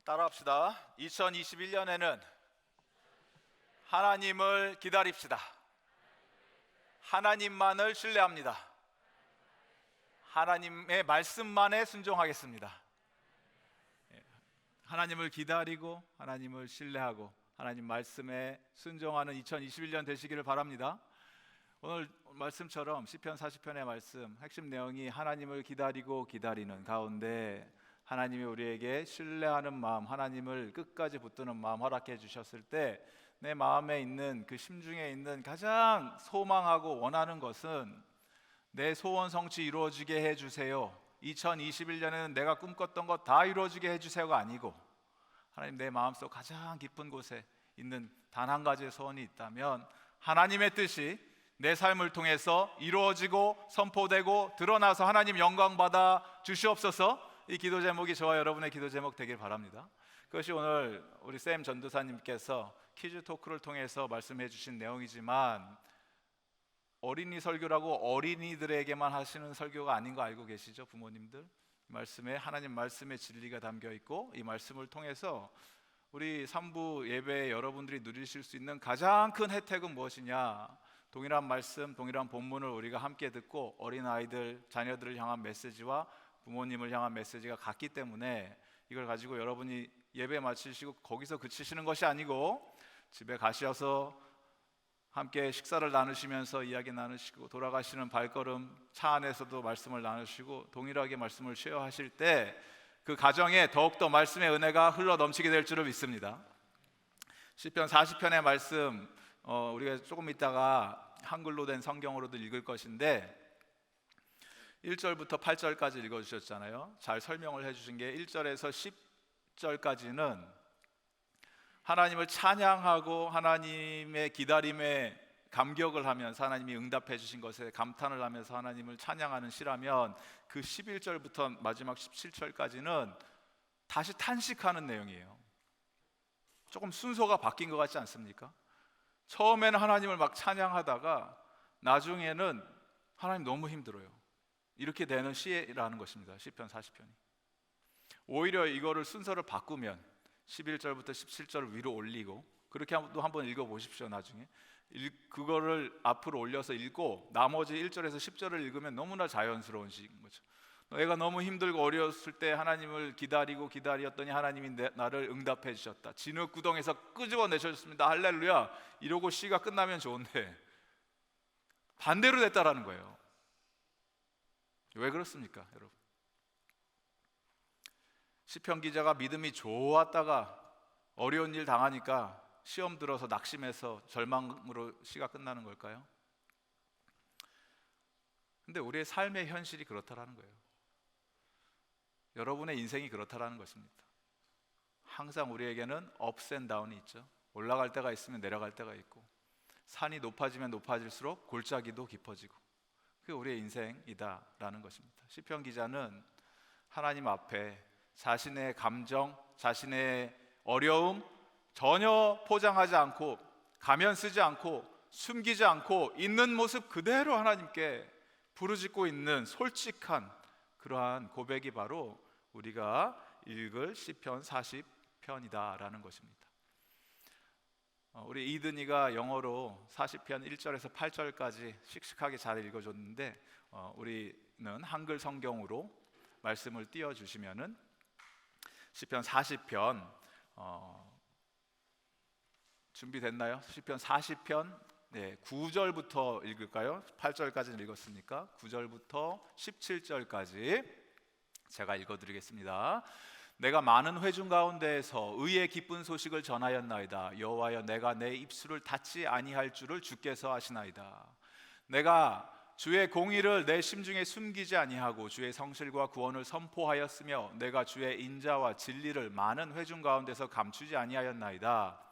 따라합시다. 2021년에는 하나님을 기다립시다. 하나님만을 신뢰합니다. 하나님의 말씀만에 순종하겠습니다. 하나님을 기다리고 하나님을 신뢰하고 하나님 말씀에 순종하는 2021년 되시기를 바랍니다. 오늘 말씀처럼 시편 40편의 말씀 핵심 내용이 하나님을 기다리고 기다리는 가운데 하나님이 우리에게 신뢰하는 마음, 하나님을 끝까지 붙드는 마음 허락해 주셨을 때 내 마음에 있는 그 심중에 있는 가장 소망하고 원하는 것은 내 소원 성취 이루어지게 해주세요. 2021년에는 내가 꿈꿨던 것 다 이루어지게 해주세요가 아니고 하나님 내 마음속 가장 깊은 곳에 있는 단 한 가지의 소원이 있다면 하나님의 뜻이 내 삶을 통해서 이루어지고 선포되고 드러나서 하나님 영광 받아 주시옵소서. 이 기도 제목이 저와 여러분의 기도 제목 되길 바랍니다. 그것이 오늘 우리 샘 전도사님께서 퀴즈 토크를 통해서 말씀해 주신 내용이지만 어린이 설교라고 어린이들에게만 하시는 설교가 아닌 거 알고 계시죠? 부모님들 말씀에 하나님 말씀의 진리가 담겨 있고 이 말씀을 통해서 우리 3부 예배에 여러분들이 누리실 수 있는 가장 큰 혜택은 무엇이냐? 동일한 말씀, 동일한 본문을 우리가 함께 듣고 어린아이들, 자녀들을 향한 메시지와 부모님을 향한 메시지가 같기 때문에 이걸 가지고 여러분이 예배 마치시고 거기서 그치시는 것이 아니고 집에 가셔서 함께 식사를 나누시면서 이야기 나누시고 돌아가시는 발걸음 차 안에서도 말씀을 나누시고 동일하게 말씀을 쉐어하실 때 그 가정에 더욱더 말씀의 은혜가 흘러 넘치게 될 줄을 믿습니다. 시편 40편의 말씀 우리가 조금 있다가 한글로 된 성경으로도 읽을 것인데 1절부터 8절까지 읽어주셨잖아요. 잘 설명을 해주신 게 1절에서 10절까지는 하나님을 찬양하고 하나님의 기다림에 감격을 하면서 하나님이 응답해 주신 것에 감탄을 하면서 하나님을 찬양하는 시라면 그 11절부터 마지막 17절까지는 다시 탄식하는 내용이에요. 조금 순서가 바뀐 것 같지 않습니까? 처음에는 하나님을 막 찬양하다가 나중에는 하나님 너무 힘들어요. 이렇게 되는 시라는 것입니다. 시편 40편이. 오히려 이거를 순서를 바꾸면 11절부터 17절을 위로 올리고 그렇게 한번 읽어보십시오. 나중에 그거를 앞으로 올려서 읽고 나머지 1절에서 10절을 읽으면 너무나 자연스러운 시인 거죠. 내가 너무 힘들고 어려웠을 때 하나님을 기다렸더니 하나님이 나를 응답해 주셨다. 진흙 구덩에서 끄집어내셨습니다. 할렐루야. 이러고 시가 끝나면 좋은데 반대로 됐다라는 거예요. 왜 그렇습니까, 여러분? 시편 기자가 믿음이 좋았다가 어려운 일 당하니까 시험 들어서 낙심해서 절망으로 시가 끝나는 걸까요? 근데 우리의 삶의 현실이 그렇다라는 거예요. 여러분의 인생이 그렇다라는 것입니다. 항상 우리에게는 ups and down이 있죠. 올라갈 때가 있으면 내려갈 때가 있고 산이 높아지면 높아질수록 골짜기도 깊어지고 그게 우리의 인생이다라는 것입니다. 시편 기자는 하나님 앞에 자신의 감정, 자신의 어려움 전혀 포장하지 않고 가면 쓰지 않고 숨기지 않고 있는 모습 그대로 하나님께 부르짖고 있는 솔직한 그러한 고백이 바로 우리가 읽을 시편 40편이다라는 것입니다. 우리 이든이가 영어로 40편 1절에서 8절까지 씩씩하게 잘 읽어줬는데 우리는 한글 성경으로 말씀을 띄워주시면은 시편 40편 준비됐나요? 시편 40편 9절부터 읽을까요? 8절까지는 읽었으니까 9절부터 17절까지 제가 읽어드리겠습니다. 내가 많은 회중 가운데에서 의의 기쁜 소식을 전하였나이다. 여호와여 내가 내 입술을 닫지 아니할 줄을 주께서 아시나이다. 내가 주의 공의를 내 심중에 숨기지 아니하고 주의 성실과 구원을 선포하였으며 내가 주의 인자와 진리를 많은 회중 가운데서 감추지 아니하였나이다.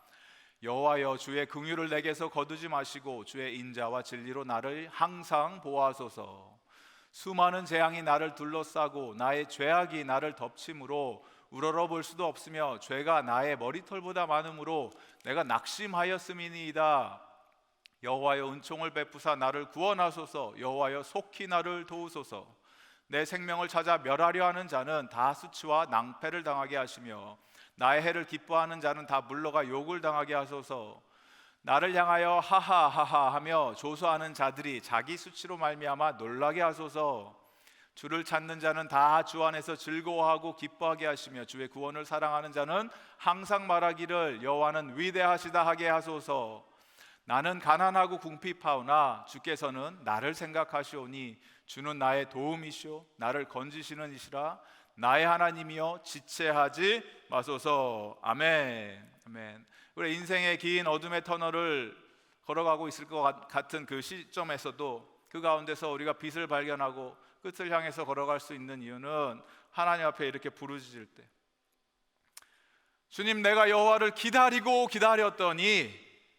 여호와여 주의 긍휼을 내게서 거두지 마시고 주의 인자와 진리로 나를 항상 보호하소서. 수많은 재앙이 나를 둘러싸고 나의 죄악이 나를 덮침으로 우러러 볼 수도 없으며 죄가 나의 머리털보다 많으므로 내가 낙심하였음이니이다. 여호와여 은총을 베푸사 나를 구원하소서. 여호와여 속히 나를 도우소서. 내 생명을 찾아 멸하려 하는 자는 다 수치와 낭패를 당하게 하시며 나의 해를 기뻐하는 자는 다 물러가 욕을 당하게 하소서. 나를 향하여 하하하하 하며 조소하는 자들이 자기 수치로 말미암아 놀라게 하소서. 주를 찾는 자는 다 주 안에서 즐거워하고 기뻐하게 하시며 주의 구원을 사랑하는 자는 항상 말하기를 여호와는 위대하시다 하게 하소서. 나는 가난하고 궁핍하오나 주께서는 나를 생각하시오니 주는 나의 도움이시오 나를 건지시는 이시라. 나의 하나님이여 지체하지 마소서. 아멘. 아멘. 우리 인생의 긴 어둠의 터널을 걸어가고 있을 것 같은 그 시점에서도 그 가운데서 우리가 빛을 발견하고 끝을 향해서 걸어갈 수 있는 이유는 하나님 앞에 이렇게 부르짖을 때, 주님 내가 여호와를 기다리고 기다렸더니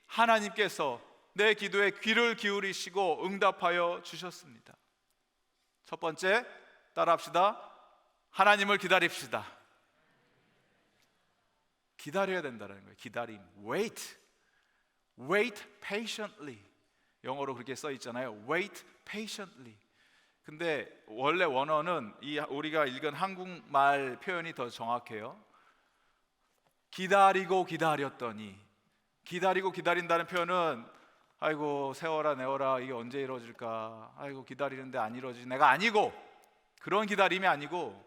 하나님께서 내 기도에 귀를 기울이시고 응답하여 주셨습니다. 첫 번째, 따라합시다. 하나님을 기다립시다. 기다려야 된다는 거예요. 기다림. Wait. Wait patiently. 영어로 그렇게 써 있잖아요. Wait patiently. 근데 원래 원어는 우리가 읽은 한국말 표현이 더 정확해요. 기다리고 기다렸더니. 기다리고 기다린다는 표현은 아이고 세워라 내워라 이게 언제 이루어질까, 아이고 기다리는데 안 이루어지지, 내가 아니고, 그런 기다림이 아니고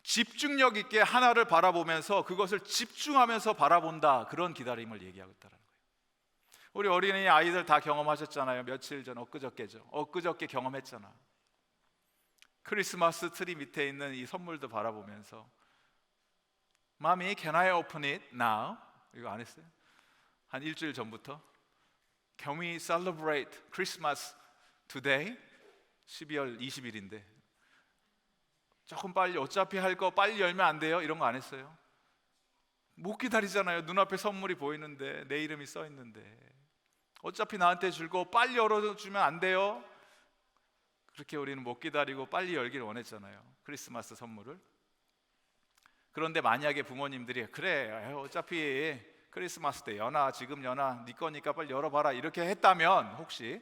집중력 있게 하나를 바라보면서 그것을 집중하면서 바라본다, 그런 기다림을 얘기하고 있다는 거예요. 우리 어린이 아이들 다 경험하셨잖아요. 며칠 전, 엊그저께 경험했잖아. 크리스마스 트리 밑에 있는 이 선물도 바라보면서 Mommy, can I open it now? 이거 안 했어요? 한 일주일 전부터 Can we celebrate Christmas today? 12월 20일인데 조금 빨리, 어차피 할 거 빨리 열면 안 돼요? 이런 거 안 했어요. 못 기다리잖아요. 눈앞에 선물이 보이는데, 내 이름이 써 있는데 어차피 나한테 줄 거 빨리 열어주면 안 돼요? 그렇게 우리는 못 기다리고 빨리 열기를 원했잖아요, 크리스마스 선물을. 그런데 만약에 부모님들이 그래 어차피 크리스마스 때 연아, 지금 연아, 네 거니까 빨리 열어봐라 이렇게 했다면, 혹시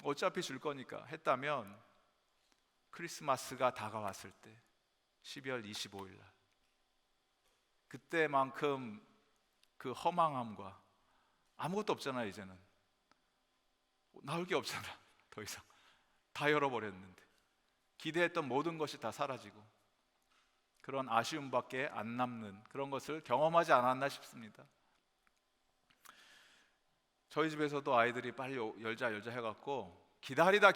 어차피 줄 거니까 했다면, 크리스마스가 다가왔을 때 12월 25일 날 그때만큼 그 허망함과 아무것도 없잖아요. 이제는 나올 게 없잖아. 더 이상 다 열어버렸는데 기대했던 모든 것이 다 사라지고 그런 아쉬움밖에 안 남는 그런 것을 경험하지 않았나 싶습니다. 저희 집에서도 아이들이 빨리 열자 해갖고 기다리다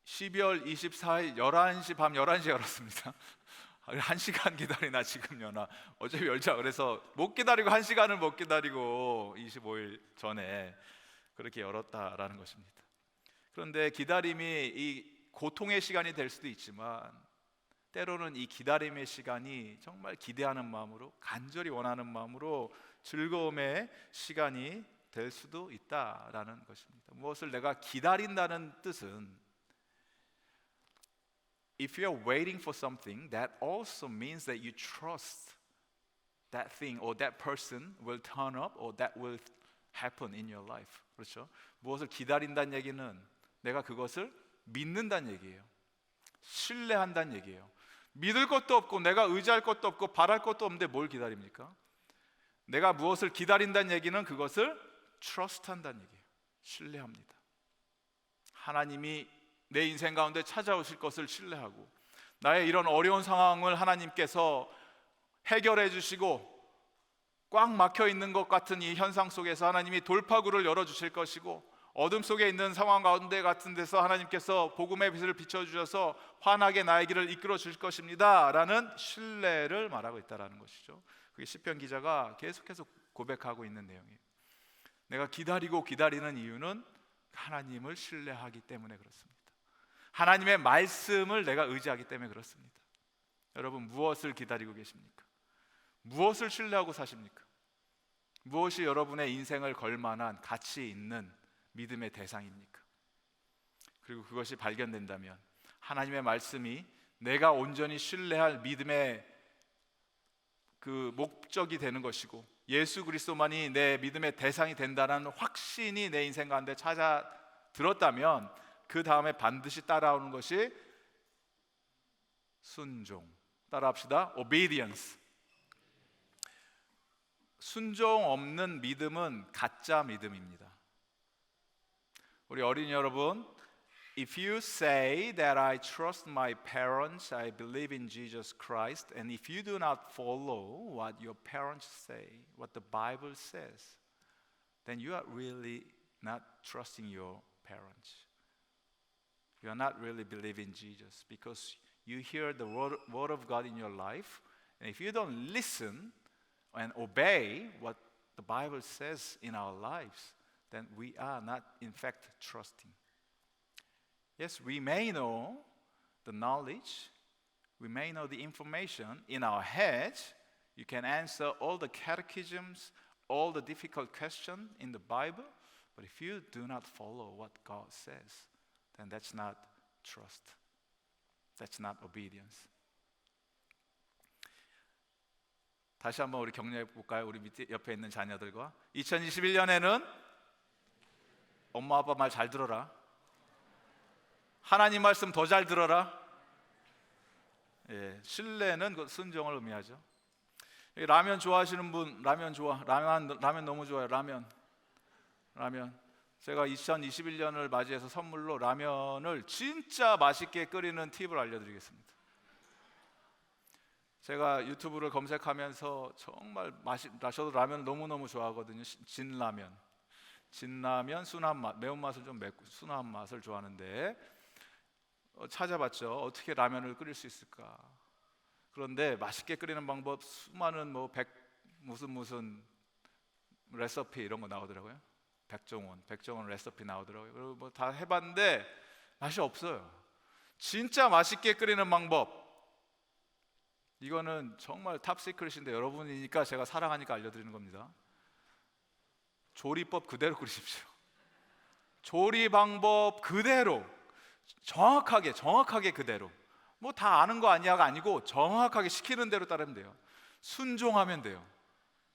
12월 24일 11시, 밤 11시에 열었습니다. 1시간 기다리나 지금 연아, 어차피 열자 그래서 못 기다리고 1시간을 못 기다리고 25일 전에 그렇게 열었다라는 것입니다. 그런데 기다림이 이 고통의 시간이 될 수도 있지만 때로는 이 기다림의 시간이 정말 기대하는 마음으로, 간절히 원하는 마음으로 즐거움의 시간이 될 수도 있다라는 것입니다. 무엇을 내가 기다린다는 뜻은 If you are waiting for something, that also means that you trust that thing or that person will turn up or that will happen in your life. 그렇죠? 무엇을 기다린다는 얘기는 내가 그것을 믿는다는 얘기예요. 신뢰한다는 얘기예요. 믿을 것도 없고 내가 의지할 것도 없고 바랄 것도 없는데 뭘 기다립니까? 내가 무엇을 기다린다는 얘기는 그것을 trust한다는 얘기예요. 신뢰합니다. 하나님이 내 인생 가운데 찾아오실 것을 신뢰하고 나의 이런 어려운 상황을 하나님께서 해결해 주시고 꽉 막혀 있는 것 같은 이 현상 속에서 하나님이 돌파구를 열어주실 것이고 어둠 속에 있는 상황 가운데 같은 데서 하나님께서 복음의 빛을 비춰주셔서 환하게 나의 길을 이끌어 주실 것입니다 라는 신뢰를 말하고 있다는 것이죠. 그게 시편 기자가 계속해서 고백하고 있는 내용이에요. 내가 기다리는 이유는 하나님을 신뢰하기 때문에 그렇습니다. 하나님의 말씀을 내가 의지하기 때문에 그렇습니다. 여러분, 무엇을 기다리고 계십니까? 무엇을 신뢰하고 사십니까? 무엇이 여러분의 인생을 걸만한 가치 있는 믿음의 대상입니까? 그리고 그것이 발견된다면 하나님의 말씀이 내가 온전히 신뢰할 믿음의 그 목적이 되는 것이고 예수 그리스도만이 내 믿음의 대상이 된다는 확신이 내 인생 가운데 찾아 들었다면 그 다음에 반드시 따라오는 것이 순종, 따라합시다. obedience. 순종 없는 믿음은 가짜 믿음입니다. 우리 어린이 여러분, if you say that I trust my parents, I believe in Jesus Christ, and if you do not follow what your parents say, what the Bible says, then you are really not trusting your parents. You are not really believing Jesus because you hear the word of God in your life, and if you don't listen and obey what the Bible says in our lives, then we are not in fact trusting. Yes, we may know the knowledge, we may know the information in our heads. You can answer all the catechisms, all the difficult questions in the Bible, but if you do not follow what God says, then that's not trust. That's not obedience. 다시 한번 우리 격려해 볼까요? 우리 밑에 옆에 있는 자녀들과 2021년에는 엄마 아빠 말 잘 들어라. 하나님 말씀 더 잘 들어라. 예, 신뢰는 그 순종을 의미하죠. 라면 좋아하시는 분, 라면 너무 좋아요. 라면. 제가 2021년을 맞이해서 선물로 라면을 진짜 맛있게 끓이는 팁을 알려드리겠습니다. 제가 유튜브를 검색하면서 정말 저도 라면 너무너무 좋아하거든요. 진라면, 순한 맛, 매운맛을 좀 맵고 순한 맛을 좋아하는데 찾아봤죠. 어떻게 라면을 끓일 수 있을까? 그런데 맛있게 끓이는 방법 수많은 무슨 레시피 이런 거 나오더라고요. 백종원 레시피 나오더라고요. 그리고 뭐 다 해봤는데 맛이 없어요. 진짜 맛있게 끓이는 방법, 이거는 정말 탑 시크릿인데 여러분이니까 제가 사랑하니까 알려드리는 겁니다. 조리법 그대로 끓이십시오. 조리 방법 그대로, 정확하게 그대로. 뭐 다 아는 거 아니야가 아니고 정확하게 시키는 대로 따르면 돼요. 순종하면 돼요.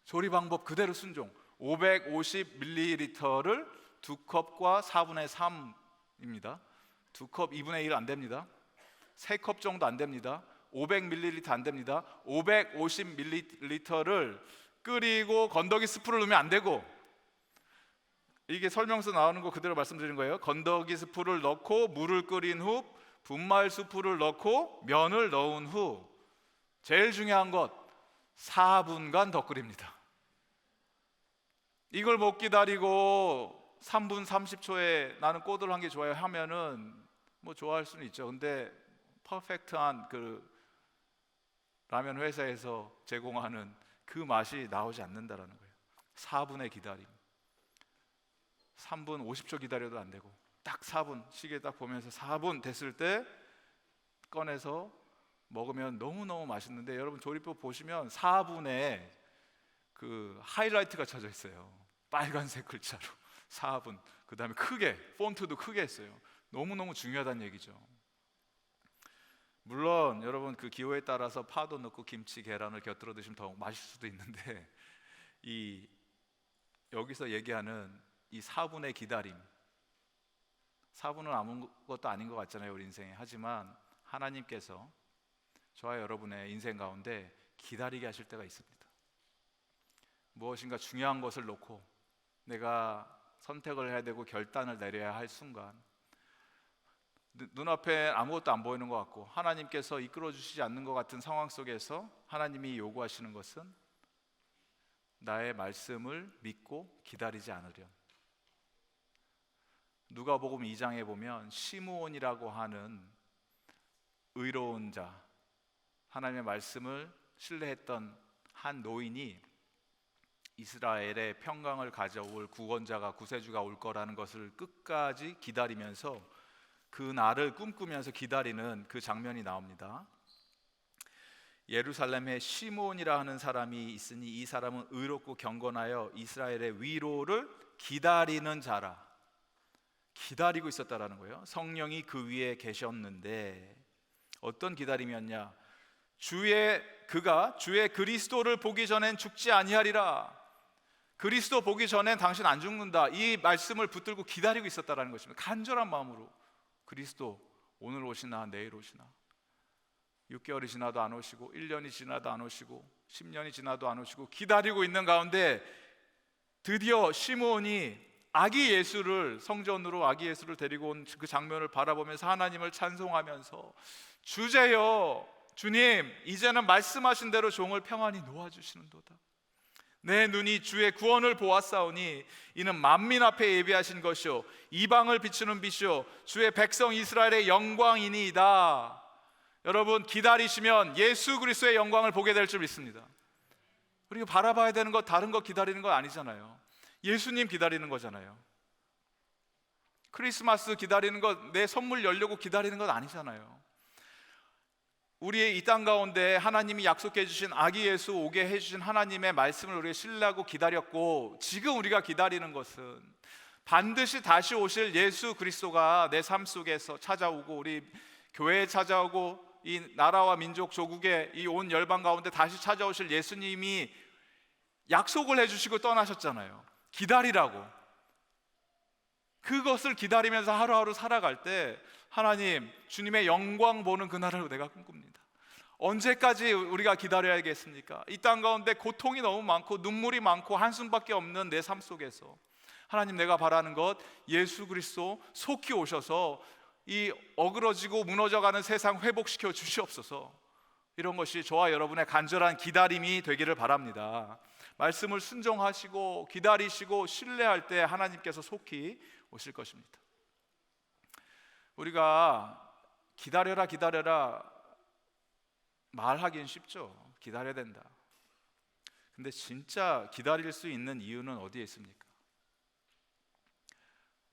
조리 방법 그대로 순종. 550ml를 2컵과 4분의 3입니다. 2컵 2분의 1 안 됩니다. 3컵 정도 안 됩니다. 500ml 안 됩니다. 550ml를 끓이고 건더기 스프를 넣으면 안 되고, 이게 설명서 나오는 거 그대로 말씀드리는 거예요. 건더기 스프를 넣고 물을 끓인 후 분말 스프를 넣고 면을 넣은 후 제일 중요한 것 4분간 더 끓입니다. 이걸 못 기다리고 3분 30초에 나는 꼬들한 게 좋아요 하면은 뭐 좋아할 수는 있죠. 근데 퍼펙트한 그 라면 회사에서 제공하는 그 맛이 나오지 않는다라는 거예요. 4분의 기다림. 3분 50초 기다려도 안 되고 딱 4분, 시계 딱 보면서 4분 됐을 때 꺼내서 먹으면 너무너무 맛있는데, 여러분 조리법 보시면 4분에 그 하이라이트가 쳐져 있어요. 빨간색 글자로 4분. 그 다음에 크게, 폰트도 크게 했어요. 너무너무 중요하다는 얘기죠. 물론 여러분 그 기호에 따라서 파도 넣고 김치, 계란을 곁들여 드시면 더 맛있을 수도 있는데, 여기서 얘기하는 이 4분의 기다림, 4분은 아무것도 아닌 것 같잖아요 우리 인생에. 하지만 하나님께서 저와 여러분의 인생 가운데 기다리게 하실 때가 있습니다. 무엇인가 중요한 것을 놓고 내가 선택을 해야 되고 결단을 내려야 할 순간, 눈앞에 아무것도 안 보이는 것 같고 하나님께서 이끌어 주시지 않는 것 같은 상황 속에서 하나님이 요구하시는 것은 나의 말씀을 믿고 기다리지 않으렴. 누가복음 2장에 보면 시므온이라고 하는 의로운 자, 하나님의 말씀을 신뢰했던 한 노인이 이스라엘의 평강을 가져올 구원자가, 구세주가 올 거라는 것을 끝까지 기다리면서 그 날을 꿈꾸면서 기다리는 그 장면이 나옵니다. 예루살렘에 시므온이라 하는 사람이 있으니 이 사람은 의롭고 경건하여 이스라엘의 위로를 기다리는 자라. 기다리고 있었다라는 거예요. 성령이 그 위에 계셨는데 어떤 기다림이었냐? 그가 주의 그리스도를 보기 전엔 죽지 아니하리라. 그리스도 보기 전엔 당신 안 죽는다. 이 말씀을 붙들고 기다리고 있었다라는 것입니다. 간절한 마음으로 그리스도 오늘 오시나 내일 오시나. 6개월이 지나도 안 오시고 1년이 지나도 안 오시고 10년이 지나도 안 오시고 기다리고 있는 가운데 드디어 시므온이 아기 예수를, 성전으로 아기 예수를 데리고 온 그 장면을 바라보면서 하나님을 찬송하면서 주제여 주님, 이제는 말씀하신 대로 종을 평안히 놓아주시는도다. 내 눈이 주의 구원을 보았사오니 이는 만민 앞에 예비하신 것이요 이방을 비추는 빛이요 주의 백성 이스라엘의 영광이니이다. 여러분, 기다리시면 예수 그리스도의 영광을 보게 될 줄 믿습니다. 우리가 바라봐야 되는 것, 다른 거 기다리는 거 아니잖아요. 예수님 기다리는 거잖아요. 크리스마스 기다리는 것, 내 선물 열려고 기다리는 것 아니잖아요. 우리의 이 땅 가운데 하나님이 약속해 주신 아기 예수 오게 해주신 하나님의 말씀을 우리가 신뢰하고 기다렸고, 지금 우리가 기다리는 것은 반드시 다시 오실 예수 그리스도가 내 삶 속에서 찾아오고, 우리 교회에 찾아오고, 이 나라와 민족 조국의 이 온 열방 가운데 다시 찾아오실 예수님이 약속을 해주시고 떠나셨잖아요. 기다리라고. 그것을 기다리면서 하루하루 살아갈 때 하나님, 주님의 영광 보는 그날을 내가 꿈꿉니다. 언제까지 우리가 기다려야겠습니까? 이 땅 가운데 고통이 너무 많고 눈물이 많고 한숨밖에 없는 내 삶 속에서 하나님, 내가 바라는 것, 예수 그리스도 속히 오셔서 이 어그러지고 무너져가는 세상 회복시켜 주시옵소서. 이런 것이 저와 여러분의 간절한 기다림이 되기를 바랍니다. 말씀을 순종하시고 기다리시고 신뢰할 때 하나님께서 속히 오실 것입니다. 우리가 기다려라 기다려라 말하긴 쉽죠. 기다려야 된다. 근데 진짜 기다릴 수 있는 이유는 어디에 있습니까?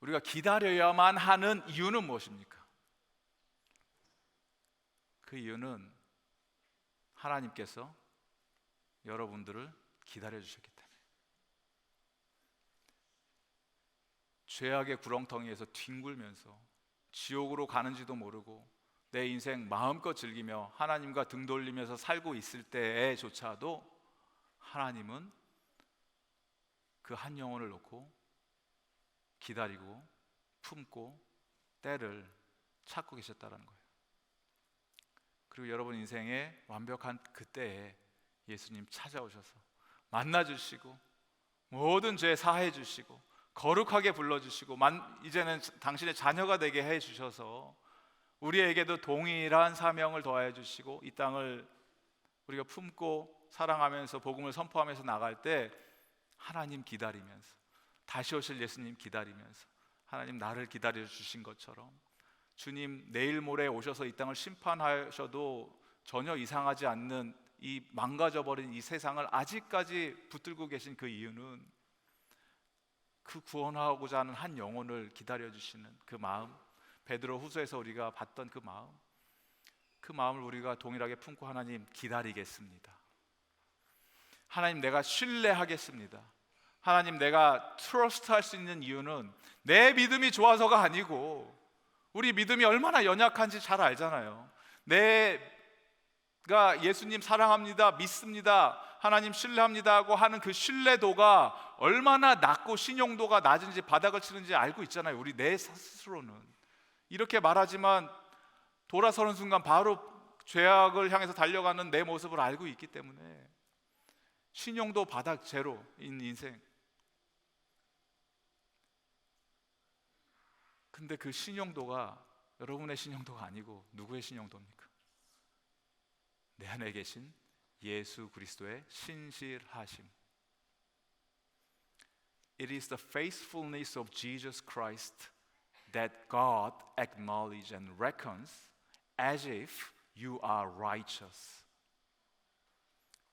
우리가 기다려야만 하는 이유는 무엇입니까? 그 이유는 하나님께서 여러분들을 기다려 주셨기 때문에. 죄악의 구렁텅이에서 뒹굴면서 지옥으로 가는지도 모르고 내 인생 마음껏 즐기며 하나님과 등 돌리면서 살고 있을 때에조차도 하나님은 그 한 영혼을 놓고 기다리고 품고 때를 찾고 계셨다는 거예요. 그리고 여러분 인생의 완벽한 그때에 예수님 찾아오셔서 만나주시고 모든 죄 사해 주시고 거룩하게 불러주시고 이제는 당신의 자녀가 되게 해주셔서 우리에게도 동일한 사명을 더해 주시고 이 땅을 우리가 품고 사랑하면서 복음을 선포하면서 나갈 때 하나님 기다리면서, 다시 오실 예수님 기다리면서, 하나님 나를 기다려 주신 것처럼 주님 내일 모레 오셔서 이 땅을 심판하셔도 전혀 이상하지 않는 이 망가져버린 이 세상을 아직까지 붙들고 계신 그 이유는 그 구원하고자 하는 한 영혼을 기다려주시는 그 마음, 베드로 후서에서 우리가 봤던 그 마음을 우리가 동일하게 품고 하나님 기다리겠습니다. 하나님 내가 신뢰하겠습니다. 하나님 내가 트러스트할 수 있는 이유는 내 믿음이 좋아서가 아니고, 우리 믿음이 얼마나 연약한지 잘 알잖아요. 내가 예수님 사랑합니다, 믿습니다, 하나님 신뢰합니다 하고 하는 그 신뢰도가 얼마나 낮고 신용도가 낮은지, 바닥을 치는지 알고 있잖아요. 우리 내 스스로는 이렇게 말하지만 돌아서는 순간 바로 죄악을 향해서 달려가는 내 모습을 알고 있기 때문에 신용도 바닥 제로인 인생. 근데 그 신용도가 여러분의 신용도가 아니고 누구의 신용도입니까? 내 안에 계신 예수 그리스도의 신실하심. It is the faithfulness of Jesus Christ that God acknowledges and reckons as if you are righteous.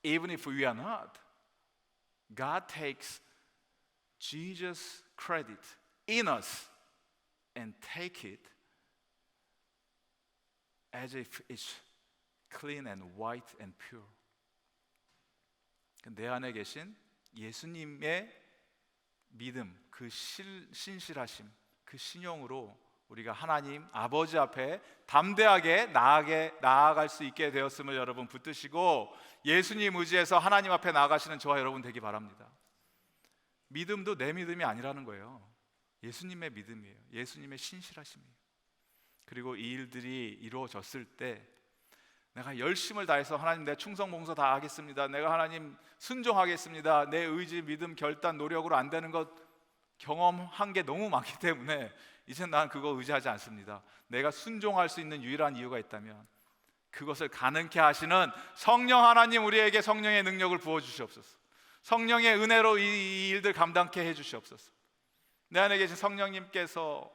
Even if we are not, God takes Jesus' credit in us and take it as if it's clean and white and pure. 내 안에 계신 예수님의 믿음, 그 신실하심, 그 신용으로 우리가 하나님 아버지 앞에 담대하게 나아갈 수 있게 되었음을 여러분 붙드시고 예수님 의지해서 하나님 앞에 나아가시는 저와 여러분 되기 바랍니다. 믿음도 내 믿음이 아니라는 거예요. 예수님의 믿음이에요. 예수님의 신실하심이에요. 그리고 이 일들이 이루어졌을 때 내가 열심을 다해서 하나님 내 충성 봉사 다 하겠습니다, 내가 하나님 순종하겠습니다, 내 의지, 믿음, 결단, 노력으로 안 되는 것 경험한 게 너무 많기 때문에 이제 난 그거 의지하지 않습니다. 내가 순종할 수 있는 유일한 이유가 있다면 그것을 가능케 하시는 성령 하나님, 우리에게 성령의 능력을 부어주시옵소서. 성령의 은혜로 이 일들 감당케 해주시옵소서. 내 안에 계신 성령님께서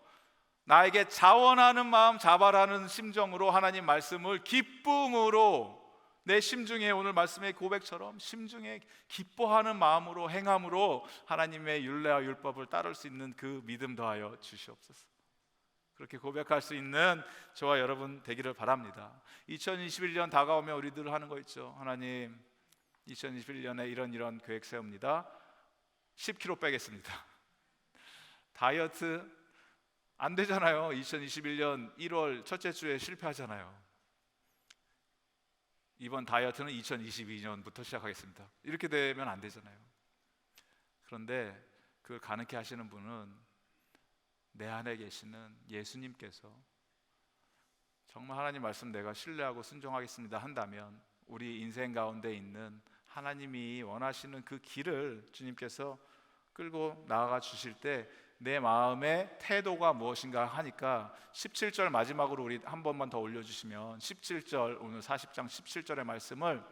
나에게 자원하는 마음, 자발하는 심정으로 하나님 말씀을 기쁨으로, 내 심중에 오늘 말씀의 고백처럼 심중에 기뻐하는 마음으로 행함으로 하나님의 율례와 율법을 따를 수 있는 그 믿음 더하여 주시옵소서. 그렇게 고백할 수 있는 저와 여러분 되기를 바랍니다. 2021년 다가오면 우리들 하는 거 있죠. 하나님 2021년에 이런 계획 세웁니다. 10kg 빼겠습니다. 다이어트 안 되잖아요. 2021년 1월 첫째 주에 실패하잖아요. 이번 다이어트는 2022년부터 시작하겠습니다. 이렇게 되면 안 되잖아요. 그런데 그걸 가능케 하시는 분은 내 안에 계시는 예수님께서 정말 하나님 말씀 내가 신뢰하고 순종하겠습니다 한다면 우리 인생 가운데 있는 하나님이 원하시는 그 길을 주님께서 끌고 나아가 주실 때 내 마음의 태도가 무엇인가 하니까 17절 마지막으로 우리 한 번만 더 올려주시면 17절, 오늘 40장 17절의 말씀을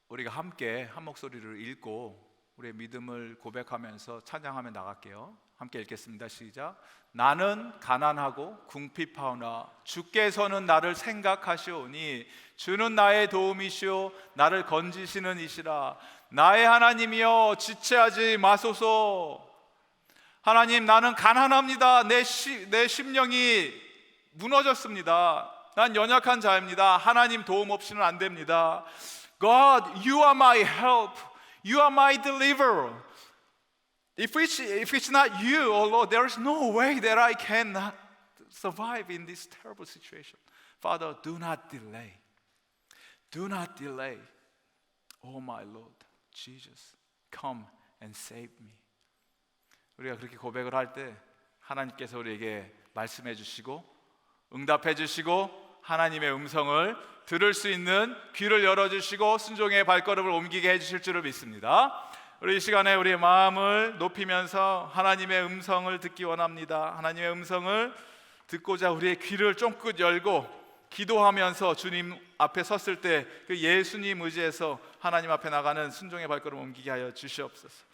우리가 함께 한 목소리를 읽고 우리의 믿음을 고백하면서 찬양하며 나갈게요. 함께 읽겠습니다. 시작. 나는 가난하고 궁핍하오나 주께서는 나를 생각하시오니 주는 나의 도움이시오 나를 건지시는 이시라. 나의 하나님이여 지체하지 마소서. 하나님, 나는 가난합니다. 내 심령이 무너졌습니다. 난 연약한 자입니다. 하나님 도움 없이는 안 됩니다. God, you are my help. You are my deliverer. If it's not you, oh Lord, there is no way that I can survive in this terrible situation. Father, do not delay. Do not delay. Oh my Lord, Jesus, come and save me. 우리가 그렇게 고백을 할 때 하나님께서 우리에게 말씀해 주시고 응답해 주시고 하나님의 음성을 들을 수 있는 귀를 열어주시고 순종의 발걸음을 옮기게 해주실 줄을 믿습니다. 우리 이 시간에 우리의 마음을 높이면서 하나님의 음성을 듣기 원합니다. 하나님의 음성을 듣고자 우리의 귀를 쫑긋 열고 기도하면서 주님 앞에 섰을 때 그 예수님 의지해서 하나님 앞에 나가는 순종의 발걸음 옮기게 하여 주시옵소서.